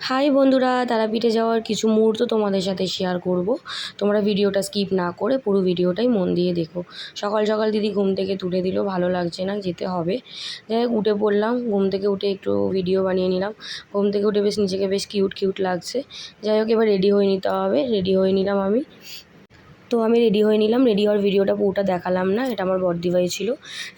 High বন্ধুরা, তারাপীঠে যাওয়ার কিছু মুহূর্ত তোমাদের সাথে শেয়ার করব। তোমরা ভিডিওটা স্কিপ না করে পুরো ভিডিওটাই মন দিয়ে দেখো। সকাল সকাল দিদি ঘুম থেকে তুলে দিল, ভালো লাগছে না, যেতে হবে। যাই হোক, উঠে পড়লাম। ঘুম থেকে উঠে একটু ভিডিও বানিয়ে নিলাম। ঘুম থেকে উঠে বেশ নিজেকে বেশ কিউট কিউট লাগছে। যাই হোক, এবার রেডি হয়ে নিতে হবে। রেডি হয়ে নিলাম আমি। তো আমি রেডি হয়ে নিলাম। রেডি হওয়ার ভিডিওটা পুরোটা দেখালাম না, এটা আমার বড়দিভাই ছিল।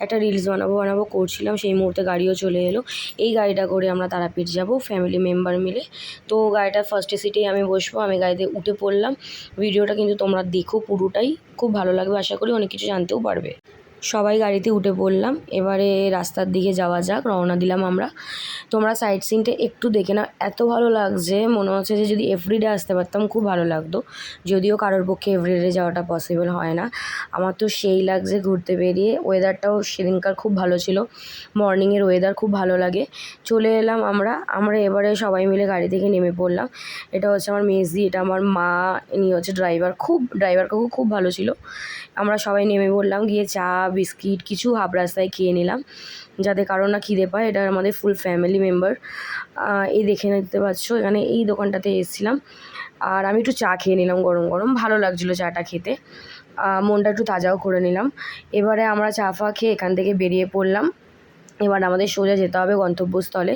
একটা রিলস বানাবো করছিলাম, সেই মুহূর্তে গাড়িও চলে এলো। এই গাড়িটা করে আমরা তারাপীঠ যাব ফ্যামিলি মেম্বার মিলে। তো গাড়িটার ফার্স্ট সিটেই আমি বসবো। আমি গাড়িতে উঠে পড়লাম। ভিডিওটা কিন্তু তোমরা দেখো পুরোটাই, খুব ভালো লাগবে আশা করি, অনেক কিছু জানতেও পারবে। সবাই গাড়িতে উঠে পড়লাম। এবারে রাস্তার দিকে যাওয়া যাক, রওনা দিলাম আমরা। তোমরা সাইট সিনটা একটু দেখে নাও, এত ভালো লাগছে, মনে হচ্ছে যে যদি এভরিডে আসতে পারতাম খুব ভালো লাগতো। যদিও কারোর পক্ষে এভরিডে যাওয়াটা পসিবল হয় না। আমার তো সেই লাগছে ঘুরতে বেরিয়ে। ওয়েদারটাও সেদিনকার খুব ভালো ছিল। মর্নিংয়ের ওয়েদার খুব ভালো লাগে। চলে এলাম আমরা এবারে সবাই মিলে গাড়ি থেকে নেমে পড়লাম। এটা হচ্ছে আমার মেজদি, এটা আমার মা, ইনি হচ্ছে ড্রাইভার। ড্রাইভার কাকু খুব ভালো ছিল। আমরা সবাই নেমে পড়লাম, গিয়ে চা বিস্কিট কিছু হাফ রাস্তায় খেয়ে নিলাম, যাতে কারো না খিদে পায়। এটা আমাদের ফুল ফ্যামিলি মেম্বার। এই দেখে নিতে পারছো, এখানে এই দোকানটাতে এসেছিলাম। আর আমি একটু চা খেয়ে নিলাম গরম গরম, ভালো লাগছিলো চাটা খেতে। মনটা একটু তাজাও করে নিলাম। এবারে আমরা চা ফা খেয়ে এখান থেকে বেরিয়ে পড়লাম। এবার আমাদের সোজা যেতে হবে গন্তব্যস্থলে।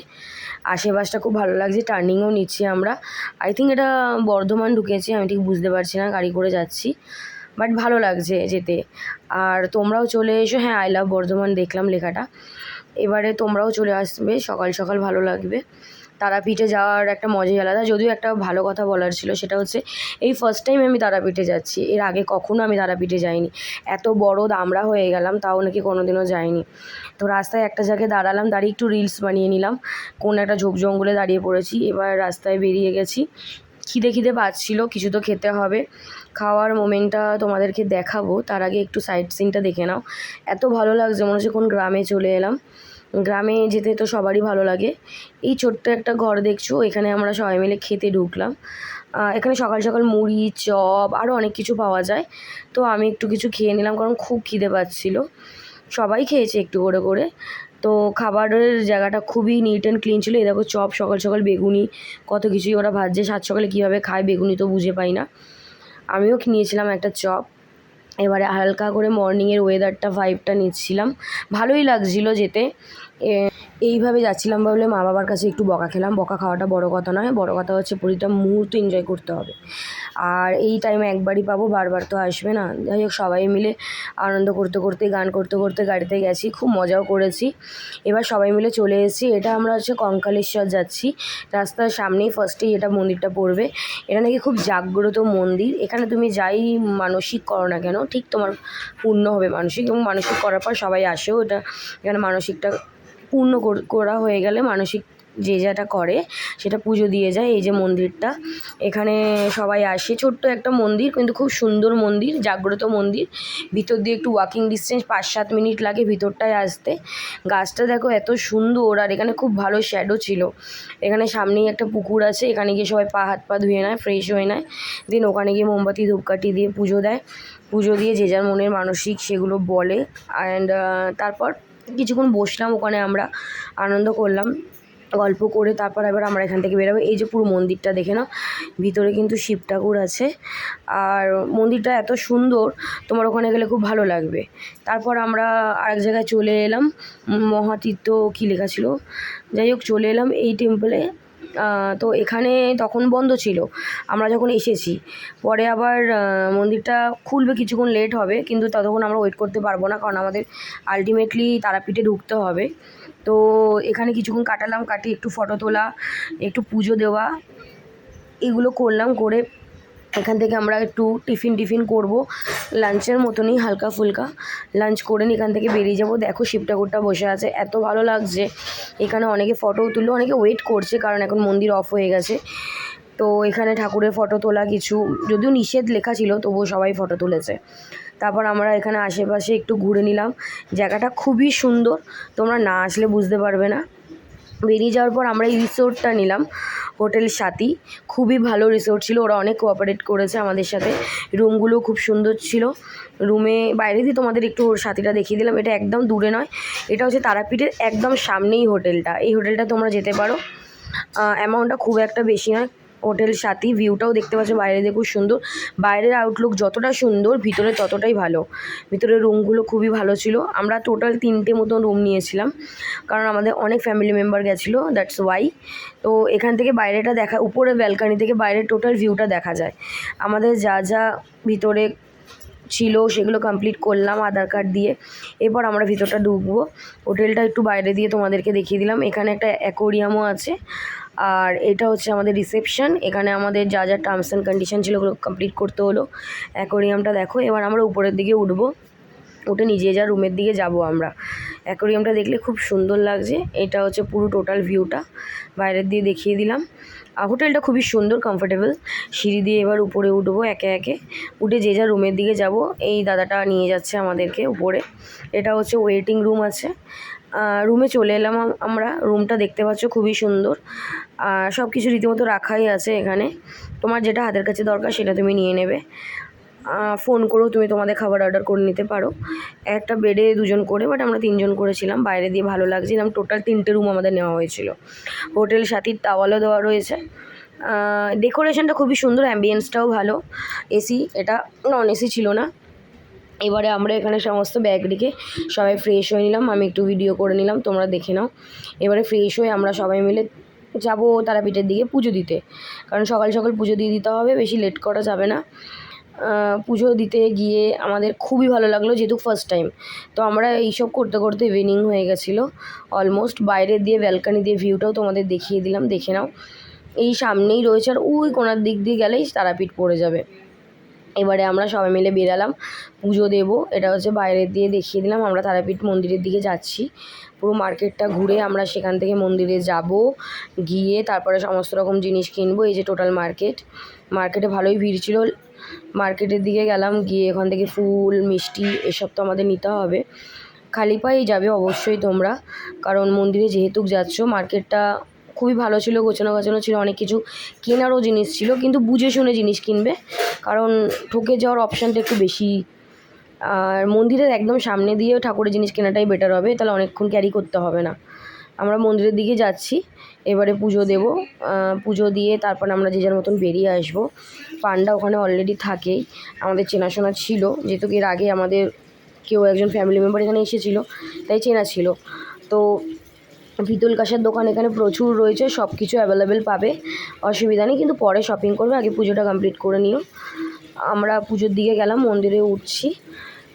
আশেপাশটা খুব ভালো লাগছে, টার্নিংও নিচ্ছি আমরা। আই থিঙ্ক এটা বর্ধমান ঢুকেছি, আমি ঠিক বুঝতে পারছি না, গাড়ি করে যাচ্ছি, বাট ভালো লাগছে যেতে। আর তোমরাও চলে এসো। হ্যাঁ, আই লাভ বর্ধমান দেখলাম লেখাটা। এবারে তোমরাও চলে আসবে, সকাল সকাল ভালো লাগবে। তারাপীঠে যাওয়ার একটা মজাই আলাদা। যদিও একটা ভালো কথা বলার ছিল, সেটা হচ্ছে এই ফার্স্ট টাইম আমি তারাপীঠে যাচ্ছি। এর আগে কখনো আমি তারাপীঠে যাইনি। এত বড় দামড়া হয়ে গেলাম, তাও নাকি কোনোদিনও যাইনি। তো রাস্তায় একটা জায়গায় দাঁড়ালাম, দাঁড়িয়ে একটু রিলস বানিয়ে নিলাম। কোন একটা ঝোপ জঙ্গলে দাঁড়িয়ে পড়েছি। এবার রাস্তায় বেরিয়ে গেছি। খিদে পাচ্ছিল, কিছু তো খেতে হবে। খাওয়ার মোমেন্টটা তোমাদেরকে দেখাবো, তার আগে একটু সাইট সিনটা দেখে নাও। এত ভালো লাগছে, মনে হচ্ছে কোন গ্রামে চলে এলাম। গ্রামে যেতে তো সবারই ভালো লাগে। এই ছোট্ট একটা ঘর দেখছো, এখানে আমরা সবাই মিলে খেতে ঢুকলাম। এখানে সকাল সকাল মুড়ি, চপ, আরও অনেক কিছু পাওয়া যায়। তো আমি একটু কিছু খেয়ে নিলাম, কারণ খুব খিদে পাচ্ছিল। সবাই খেয়েছে একটু করে করে। তো খাবারের জায়গাটা খুবই নিট অ্যান্ড ক্লিন ছিল। এই দেখো চপ, সকাল সকাল বেগুনি, কত কিছুই ওরা ভাজছে। সাত সকালে কীভাবে খায় বেগুনি তো বুঝে পাই না। আমিও নিয়েছিলাম একটা চপ। এবারে হালকা করে মর্নিংয়ের ওয়েদারটা ভাইবটা নিচ্ছিলাম, ভালোই লাগছিলো যেতে। এইভাবে যাচ্ছিলাম বলে মা বাবার কাছে একটু বকা খেলাম। বকা খাওয়াটা বড় কথা নয়, বড় কথা হচ্ছে প্রতিটা মুহূর্ত এনজয় করতে হবে। আর এই টাইমে একবারই পাবো, বারবার তো আসবে না। যাই হোক, সবাই মিলে আনন্দ করতে করতে, গান করতে করতে গাড়িতে গেছি, খুব মজাও করেছি। এবার সবাই মিলে চলে এসেছি। এটা আমরা হচ্ছে কঙ্কালেশ্বর যাচ্ছি। রাস্তার সামনেই ফার্স্টেই এটা মন্দিরটা পড়বে। এটা নাকি খুব জাগ্রত মন্দির। এখানে তুমি যাই মানসিক করো না কেন, ঠিক তোমার পূর্ণ হবে মানসিক। এবং মানসিক করার পর সবাই আসেও। এখানে মানসিকটা পূর্ণ করা হয়ে গেলে মানসিক যে যেটা করে সেটা পুজো দিয়ে যায়। এই যে মন্দিরটা, এখানে সবাই আসে। ছোট্ট একটা মন্দির, কিন্তু খুব সুন্দর মন্দির, জাগ্রত মন্দির। ভিতর দিয়ে একটু ওয়াকিং ডিস্টেন্স 5-7 মিনিট লাগে ভিতরটায় আসতে। গাছটা দেখো এত সুন্দর, আর এখানে খুব ভালো শ্যাডো ছিল। এখানে সামনেই একটা পুকুর আছে, এখানে গিয়ে সবাই হাত পা ধুয়ে নেয়, ফ্রেশ হয়ে নেয়। দেন ওখানে গিয়ে মোমবাতি ধূপকাঠি দিয়ে পুজো দেয়। পুজো দিয়ে যে যার মনের মানসিক সেগুলো বলে। অ্যান্ড তারপর কিছুক্ষণ বসলাম ওখানে, আমরা আনন্দ করলাম, গল্প করে। তারপর এবার আমরা এখান থেকে বেরোবো। এই যে পুরো মন্দিরটা দেখে নাও, ভিতরে কিন্তু শিব ঠাকুর আছে। আর মন্দিরটা এত সুন্দর, তোমার ওখানে গেলে খুব ভালো লাগবে। তারপর আমরা আরেক জায়গায় চলে এলাম, মহাতীর্থ কী লেখা ছিল, যাই হোক চলে এলাম এই টেম্পলে। তো এখানে তখন বন্ধ ছিল আমরা যখন এসেছি। পরে আবার মন্দিরটা খুলবে, কিছুক্ষণ লেট হবে, কিন্তু ততক্ষণ আমরা ওয়েট করতে পারবো না, কারণ আমাদের আলটিমেটলি তারাপীঠে ঢুকতে হবে। তো এখানে কিছুক্ষণ কাটালাম, কাটিয়ে একটু ফটো তোলা, একটু পুজো দেওয়া, এগুলো করলাম। করে এখান থেকে আমরা একটু টিফিন করব, লাঞ্চের মতনই হালকা ফুলকা লাঞ্চ করে নিয়ে এখান থেকে বেরিয়ে যাব। দেখো শিব ঠাকুরটা বসে আছে, এত ভালো লাগছে। এখানে অনেকে ফটোও তুললো, অনেকে ওয়েট করছে, কারণ এখন মন্দির অফ হয়ে গেছে। তো এখানে ঠাকুরের ফটো তোলা, কিছু যদিও নিষেধ লেখা ছিল তবুও সবাই ফটো তুলেছে। তারপর আমরা এখানে আশেপাশে একটু ঘুরে নিলাম। জায়গাটা খুবই সুন্দর, তোমরা না আসলে বুঝতে পারবে না। বেরিয়ে যাওয়ার পর আমরা এই রিসোর্টটা নিলাম, হোটেল সাথী। খুবই ভালো রিসোর্ট ছিল, ওরা অনেক কোঅপারেট করেছে আমাদের সাথে। রুমগুলো খুব সুন্দর ছিল। রুমে বাইরে দিয়ে তোমাদের একটু সাথীটা দেখিয়ে দিলাম। এটা একদম দূরে নয়, এটা হচ্ছে তারাপীঠের একদম সামনেই হোটেলটা। এই হোটেলটা তোমরা যেতে পারো। অ্যামাউন্টটা খুব একটা বেশি নয়। হোটেল সাথী, ভিউটাও দেখতে পাচ্ছ বাইরে দিয়ে খুব সুন্দর। বাইরের আউটলুক যতটা সুন্দর ভিতরে ততটাই ভালো। ভিতরের রুমগুলো খুবই ভালো ছিল। আমরা টোটাল 3টে মতন রুম নিয়েছিলাম, কারণ আমাদের অনেক ফ্যামিলি মেম্বার গেছিলো, দ্যাটস ওয়াই। তো এখান থেকে বাইরেটা দেখা, উপরে ব্যালকানি থেকে বাইরের টোটাল ভিউটা দেখা যায়। আমাদের যা যা ভিতরে ছিল সেগুলো কমপ্লিট করলাম আধার কার্ড দিয়ে। এরপর আমরা ভিতরটা ঢুকবো। হোটেলটা একটু বাইরে দিয়ে তোমাদেরকে দেখিয়ে দিলাম। এখানে একটা অ্যাকোরিয়ামও আছে, আর এটা হচ্ছে আমাদের রিসেপশন। এখানে আমাদের যা যা টার্মস অ্যান্ড কন্ডিশন ছিল ওগুলো কমপ্লিট করতে হলো। অ্যাকোরিয়ামটা দেখো। এবার আমরা উপরের দিকে উঠবো, উঠে নিজে যা রুমের দিকে যাব আমরা। অ্যাকোরিয়ামটা দেখলে খুব সুন্দর লাগছে। এটা হচ্ছে পুরো টোটাল ভিউটা বাইরের দিয়ে দেখিয়ে দিলাম। হোটেলটা খুবই সুন্দর, কমফোর্টেবল। সিঁড়ি দিয়ে এবার উপরে উঠবো একে একে। উঠে যে যা রুমের দিকে যাব, এই দাদাটা নিয়ে যাচ্ছে আমাদেরকে উপরে। এটা হচ্ছে ওয়েটিং রুম আছে। রুমে চলে এলাম আমরা। রুমটা দেখতে পাচ্ছ খুবই সুন্দর। সব কিছু রীতিমতো রাখাই আছে এখানে। তোমার যেটা হাতের কাছে দরকার সেটা তুমি নিয়ে নেবে। ফোন করেও তুমি তোমাদের খাবার অর্ডার করে নিতে পারো। একটা বেডে 2জন করে, বাট আমরা 3জন করেছিলাম। বাইরে দিয়ে ভালো লাগছিলাম। টোটাল 3টে রুম আমাদের নেওয়া হয়েছিল। হোটেল সাথীর টাওয়ালও দেওয়া রয়েছে। ডেকোরেশনটা খুবই সুন্দর, অ্যাম্বিয়েন্সটাও ভালো। এসি, এটা নন এসি ছিল না। এবারে আমরা এখানে সমস্ত ব্যাগ রেখে সবাই ফ্রেশ হয়ে নিলাম। আমি একটু ভিডিও করে নিলাম, তোমরা দেখে নাও। এবারে ফ্রেশ হয়ে আমরা সবাই মিলে যাব তারাপীঠের দিকে পুজো দিতে, কারণ সকাল সকাল পুজো দিয়ে দিতে হবে, বেশি লেট করা যাবে না। পুজো দিতে গিয়ে আমাদের খুবই ভালো লাগলো, যেহেতু ফার্স্ট টাইম। তো আমরা এইসব করতে করতে ইভিনিং হয়ে গেছিলো অলমোস্ট। বাইরে দিয়ে ব্যালকানি দিয়ে ভিউটাও তোমাদের দেখিয়ে দিলাম, দেখে নাও। এই সামনেই রয়েছে, আর ওই কোনার দিক দিয়ে গেলেই তারাপীঠ পড়ে যাবে। এবারে আমরা সবাই মিলে বেরালাম পুজো দেব। এটা হচ্ছে বাইরের দিয়ে দেখিয়ে দিলাম। আমরা তারাপীঠ মন্দিরের দিকে যাচ্ছি। পুরো মার্কেটটা ঘুরে আমরা সেখান থেকে মন্দিরে যাব। গিয়ে তারপরে সমস্ত রকম জিনিস কিনবো। এই যে টোটাল মার্কেটে ভালোই ভিড় ছিল। মার্কেটের দিকে গেলাম, গিয়ে এখান থেকে ফুল মিষ্টি এসব তো আমাদের নিতে হবে। খালি পায়েই যাবে অবশ্যই তোমরা, কারণ মন্দিরে যেহেতু যাচ্ছ। মার্কেটটা খুবই ভালো ছিল, গোছানো গাছানো ছিল, অনেক কিছু কেনারও জিনিস ছিল, কিন্তু বুঝে শুনে জিনিস কিনবে, কারণ ঠকে যাওয়ার অপশানটা একটু বেশি। আর মন্দিরের একদম সামনে দিয়ে ঠাকুরের জিনিস কেনাটাই বেটার হবে, তাহলে অনেকক্ষণ ক্যারি করতে হবে না। আমরা মন্দিরের দিকে যাচ্ছি, এবারে পুজো দেব। পুজো দিয়ে তারপর আমরা যে যার মতন বেরিয়ে আসবো। পান্ডা ওখানে অলরেডি থাকেই, আমাদের চেনাশোনা ছিল, যেহেতু এর আগে আমাদের কেউ একজন ফ্যামিলি মেম্বার এখানে এসেছিলো, তাই চেনা ছিল। তো পিতল কাঁসার দোকান এখানে প্রচুর রয়েছে, সব কিছু অ্যাভেলেবেল পাবে, অসুবিধা নেই। কিন্তু পরে শপিং করবে, আগে পুজোটা কমপ্লিট করে নিও। আমরা পুজোর দিকে গেলাম, মন্দিরে উঠছি।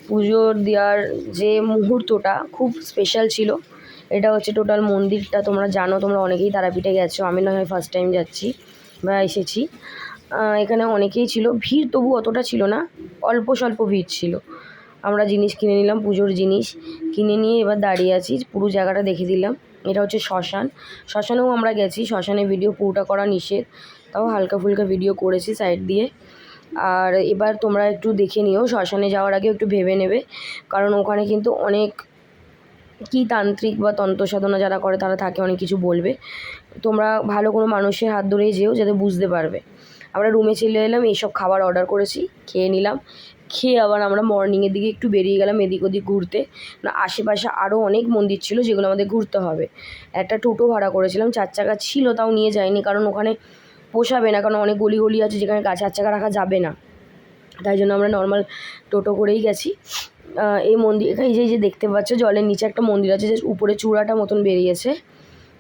পুজোর দেওয়ার যে মুহূর্তটা খুব স্পেশাল ছিল। এটা হচ্ছে টোটাল মন্দিরটা, তোমরা জানো, তোমরা অনেকেই তারাপীঠে গেছো, আমি না হয় ফার্স্ট টাইম যাচ্ছি বা এসেছি। এখানে অনেকেই ছিল, ভিড় তবু অতটা ছিল না, অল্প স্বল্প ভিড় ছিল। আমরা জিনিস কিনে নিলাম, পুজোর জিনিস কিনে নিয়ে এবার দাঁড়িয়ে আছি। পুরো জায়গাটা দেখে দিলাম। এটা হচ্ছে শ্মশান, শ্মশানেও আমরা গেছি। শ্মশানে ভিডিও পুরোটা করা নিষেধ, তাও হালকা ফুলকা ভিডিও করেছি সাইড দিয়ে। আর এবার তোমরা একটু দেখে নিও, শ্মশানে যাওয়ার আগে একটু ভেবে নেবে, কারণ ওখানে কিন্তু অনেক কি তান্ত্রিক বা তন্ত্র সাধনা যারা করে তারা থাকে, অনেক কিছু বলবে। তোমরা ভালো কোনো মানুষের হাত ধরেই যেও, যাতে বুঝতে পারবে। আমরা রুমে চলে এলাম, এইসব খাবার অর্ডার করেছি, খেয়ে নিলাম। খেয়ে আবার আমরা মর্নিংয়ের দিকে একটু বেরিয়ে গেলাম এদিক ওদিক ঘুরতে। না, আশেপাশে আরও অনেক মন্দির ছিল যেগুলো আমাদের ঘুরতে হবে। একটা টোটো ভাড়া করেছিলাম, 4 চাকা ছিল, তাও নিয়ে যাইনি, কারণ ওখানে পোষাবে না, কারণ অনেক গলি গলি আছে যেখানে 4 চাকা রাখা যাবে না। তাই জন্য আমরা নর্মাল টোটো করেই গেছি। এই মন্দির, এই যে দেখতে পাচ্ছ জলের নিচে একটা মন্দির আছে, যে উপরে চূড়াটা মতন বেরিয়েছে।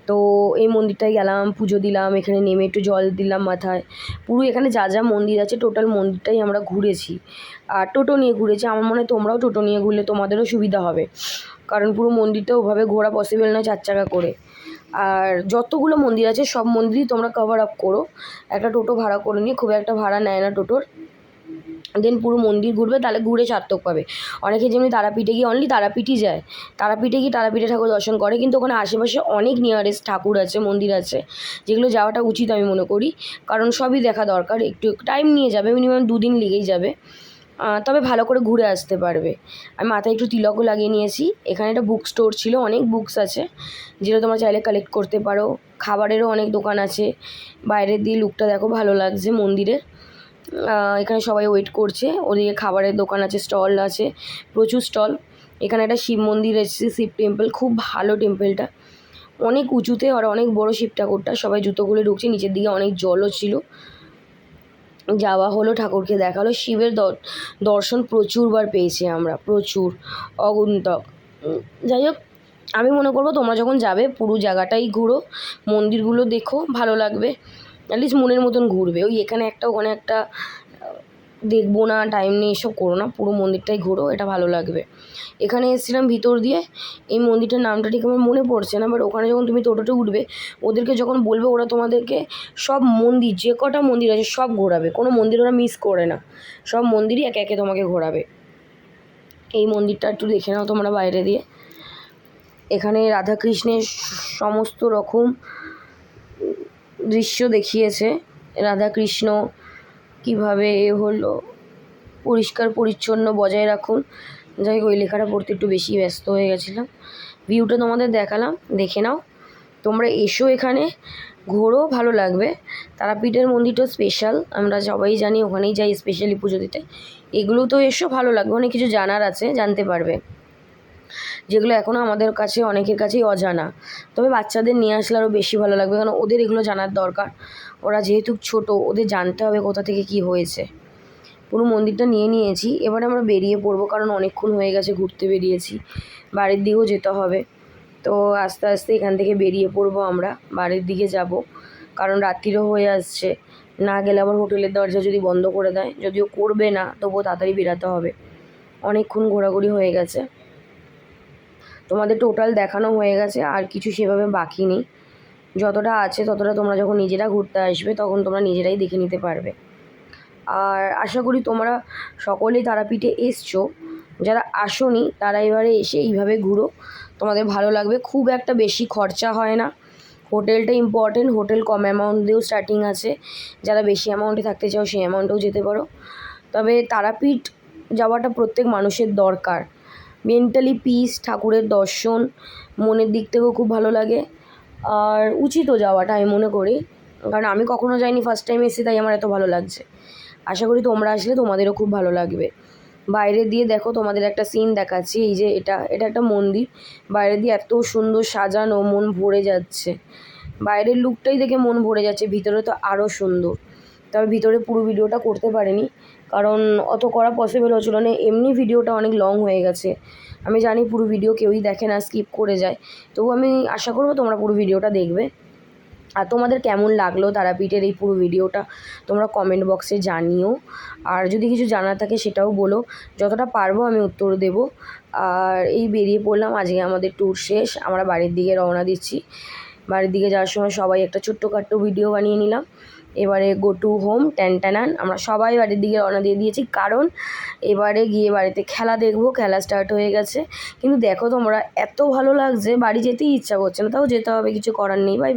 তো এই মন্দিরটায় গেলাম, পুজো দিলাম, এখানে নেমে একটু জল দিলাম মাথায়। পুরো এখানে যা যা মন্দির আছে টোটাল মন্দিরটাই আমরা ঘুরেছি, আর টোটো নিয়ে ঘুরেছি। আমার মনে হয় তোমরাও টোটো নিয়ে ঘুরলে তোমাদেরও সুবিধা হবে, কারণ পুরো মন্দিরটা ওভাবে ঘোরা পসিবল নয় 4 চাকা করে। আর যতগুলো মন্দির আছে সব মন্দিরই তোমরা কভার আপ করো, একটা টোটো ভাড়া করে নিয়ে। খুব একটা ভাড়া নেয় না টোটোর। দেন পুরো মন্দির ঘুরবে, তাহলে ঘুরে সার্থক পাবে। অনেকে যেমনি তারাপীঠে গিয়ে অনলি তারাপীঠই যায়, তারাপীঠে গিয়ে তারাপীঠে ঠাকুর দর্শন করে, কিন্তু ওখানে আশেপাশে অনেক নিয়ারেস্ট ঠাকুর আছে, মন্দির আছে, যেগুলো যাওয়াটা উচিত আমি মনে করি, কারণ সবই দেখা দরকার। একটু টাইম নিয়ে যাবে, মিনিমাম 2 দিন লেগেই যাবে, তবে ভালো করে ঘুরে আসতে পারবে। আমি মাথায় একটু তিলকও লাগিয়ে নিয়েছি। এখানে একটা বুক স্টোর ছিল, অনেক বুকস আছে যেটা তোমরা চাইলে কালেক্ট করতে পারো। খাবারেরও অনেক দোকান আছে। বাইরের দিয়ে লুকটা দেখো, ভালো লাগছে মন্দিরের। এখানে সবাই ওয়েট করছে, ওদিকে খাবারের দোকান আছে, স্টল আছে, প্রচুর স্টল। এখানে একটা শিব মন্দির এসেছে, শিব টেম্পল, খুব ভালো টেম্পলটা, অনেক উঁচুতে আর অনেক বড় শিব ঠাকুরটা। সবাই জুতো খুলে ঢুকছে, নিচের দিকে অনেক জলও ছিল। যাওয়া হলো, ঠাকুরকে দেখালো। শিবের দর্শন প্রচুরবার পেয়েছি আমরা, প্রচুর, অগুন্তক। যাই হোক, আমি মনে করবো তোমরা যখন যাবে পুরো জায়গাটাই ঘুরো, মন্দিরগুলো দেখো, ভালো লাগবে। অ্যাটলিস্ট মনের মতন ঘুরবে। ওই এখানে একটা ওখানে একটা দেখবো না, টাইম নেই, এসব করো না, পুরো মন্দিরটাই ঘুরো, এটা ভালো লাগবে। এখানে এসেছিলাম ভিতর দিয়ে, এই মন্দিরটার নামটা ঠিক আমার মনে পড়ছে না, বাট ওখানে যখন তুমি টোটোতে উঠবে, ওদেরকে যখন বলবে, ওরা তোমাদেরকে সব মন্দির, যে কটা মন্দির আছে সব ঘোরাবে, কোনো মন্দির ওরা মিস করে না, সব মন্দিরই একে একে তোমাকে ঘোরাবে। এই মন্দিরটা একটু দেখে নাও তোমরা বাইরে দিয়ে। এখানে রাধাকৃষ্ণের সমস্ত রকম দৃশ্য দেখিয়েছে। রাধাকৃষ্ণ কীভাবে হলো, পরিষ্কার পরিচ্ছন্ন বজায় রাখুন। যাই হোক, ওই লেখাটা পড়তে একটু বেশি ব্যস্ত হয়ে গেছিলাম। ভিউটা তোমাদের দেখালাম, দেখে নাও। তোমরা এসো, এখানে ঘোরো, ভালো লাগবে। তারাপীঠের মন্দিরটা স্পেশাল, আমরা সবাই জানি, ওখানেই যাই স্পেশালি পুজো দিতে। এগুলো তো এসো, ভালো লাগবে, অনেক কিছু জানার আছে, জানতে পারবে, যেগুলো এখনও আমাদের কাছে অনেকের কাছেই অজানা। তবে বাচ্চাদের নিয়ে আসলে আরও বেশি ভালো লাগবে, কারণ ওদের এগুলো জানার দরকার। ওরা যেহেতু ছোট, ওদের জানতে হবে কোথা থেকে কি হয়েছে। পুরো মন্দিরটা নিয়েছি। এবারে আমরা বেরিয়ে পড়বো, কারণ অনেকক্ষণ হয়ে গেছে ঘুরতে বেরিয়েছি, বাড়ির দিকেও যেতে হবে। তো আস্তে আস্তে এখান থেকে বেরিয়ে পড়বো, আমরা বাড়ির দিকে যাব, কারণ রাত্রিরও হয়ে আসছে। না গেলে আবার হোটেলের দরজা যদি বন্ধ করে দেয়, যদিও করবে না, তবুও তাড়াতাড়ি বেরাতে হবে, অনেকক্ষণ ঘোরাঘুরি হয়ে গেছে। তোমাদের টোটাল দেখানো হয়ে গেছে, আর কিছু সেভাবে বাকি নেই। যতটা আছে ততটা তোমরা যখন নিজেরা ঘুরতে আসবে, তখন তোমরা নিজেরাই দেখে নিতে পারবে। আর আশা করি তোমরা সকলেই তারাপীঠে এসছো, যারা আসোনি তারা এবারে এসে এইভাবে ঘুরো, তোমাদের ভালো লাগবে। খুব একটা বেশি খরচা হয় না, হোটেলটা ইম্পর্টেন্ট, হোটেল কম অ্যামাউন্ট দিয়েও স্টার্টিং আছে। যারা বেশি অ্যামাউন্টে থাকতে চাও সেই অ্যামাউন্টেও যেতে পারো। তবে তারাপীঠ যাওয়াটা প্রত্যেক মানুষের দরকার। মেন্টালি পিস, ঠাকুরের দর্শন, মনের দিক থেকেও খুব ভালো লাগে, আর উচিতও যাওয়াটা আমি মনে করি, কারণ আমি কখনো যাইনি, ফার্স্ট টাইম এসেছি, তাই আমার এত ভালো লাগছে। আশা করি তোমরা আসলে তোমাদেরও খুব ভালো লাগবে। বাইরে দিয়ে দেখো, তোমাদের একটা সিন দেখাচ্ছি। এই যে এটা একটা মন্দির, বাইরে দিয়ে এত সুন্দর সাজানো, মন ভরে যাচ্ছে। বাইরের লুকটাই দেখে মন ভরে যাচ্ছে, ভিতরে তো আরও সুন্দর। তবে ভিতরে পুরো ভিডিওটা করতে পারিনি, কারণ অত করা পসিবল হচ্ছিল না। এমনি ভিডিওটা অনেক লং হয়ে গেছে, আমি জানি পুরো ভিডিও কেউই দেখে না, স্কিপ করে যায়। তবু আমি আশা করবো তোমরা পুরো ভিডিওটা দেখবে। আর তোমাদের কেমন লাগলো তারাপীঠের এই পুরো ভিডিওটা তোমরা কমেন্ট বক্সে জানিও। আর যদি কিছু জানার থাকে সেটাও বলো, যতটা পারবো আমি উত্তর দেব। আর এই বেরিয়ে পড়লাম, আজকে আমাদের ট্যুর শেষ, আমরা বাড়ির দিকে রওনা দিচ্ছি। বাড়ির দিকে যাওয়ার সময় সবাই একটা ছোট্টখাট্টো ভিডিও বানিয়ে নিলাম। এবারে গো টু হোম, ট্যান আমরা সবাই বাড়ির দিকে রওনা দিয়ে দিয়েছি, কারণ এবারে গিয়ে বাড়িতে খেলা দেখবো। খেলা স্টার্ট হয়ে গেছে, কিন্তু দেখো তোমরা, এত ভালো লাগছে, বাড়ি যেতেই ইচ্ছা করছে না, তাও যেতে হবে, কিছু করার নেই। Bye bye.